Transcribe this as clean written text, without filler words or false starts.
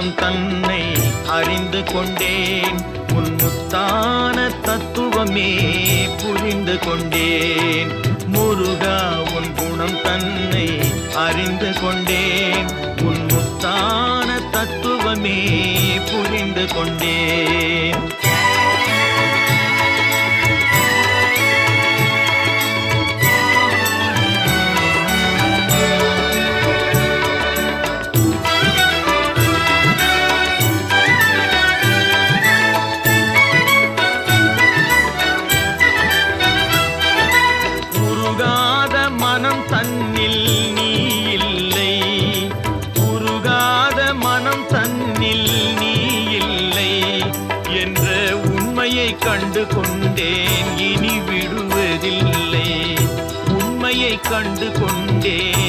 குணம் தன்னை அறிந்து கொண்டேன். உன் முத்தான தத்துவமே புரிந்து கொண்டேன். முருகா உன் குணம் தன்னை அறிந்து கொண்டேன். உன் முத்தான தத்துவமே புரிந்து கொண்டேன். மனம் தன்னில் நீ இல்லை, உருகாத மனம் தன்னில் நீ இல்லை என்ற உண்மையை கண்டு கொண்டேன். இனி விடுவதில்லை, உண்மையை கண்டு கொண்டேன்.